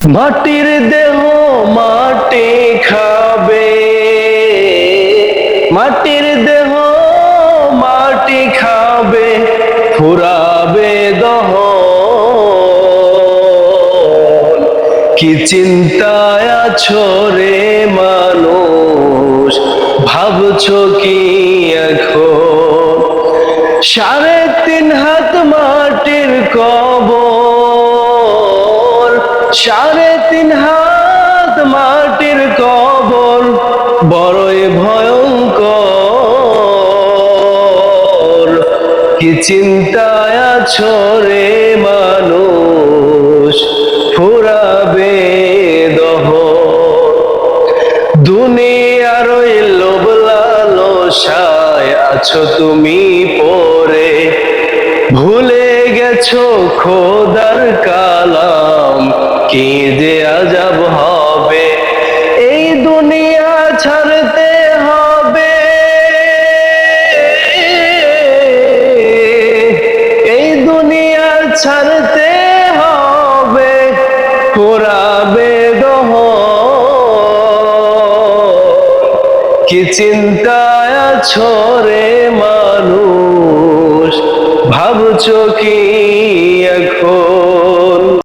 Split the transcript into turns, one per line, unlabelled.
মাটির দেহ মাটি খাবে, মাটির দেহ মাটি খাবে, ফুরাবে দহন। কি চিন্তায় আছো রে মানুষ, ভাবছো কি এখন? 3.5 হাত মাটির কবর, 3.5 হাত মাটির কবর, বড়ই ভয়ঙ্কর। কি চিন্তায় আছো রে মানুষ, ফুরাবে দহন। দুনিয়ার ওই লোভ লালসায় আছো তুমি পড়ে, ভুলে গেছো খোদার কালাম, কি যে আজব হবে। এই দুনিয়া ছাড়তে হবে, এই দুনিয়া ছাড়তে হবে, ফুরাবে দহন। কি চিন্তায় আছো রে মানুষ, ভাবছো কি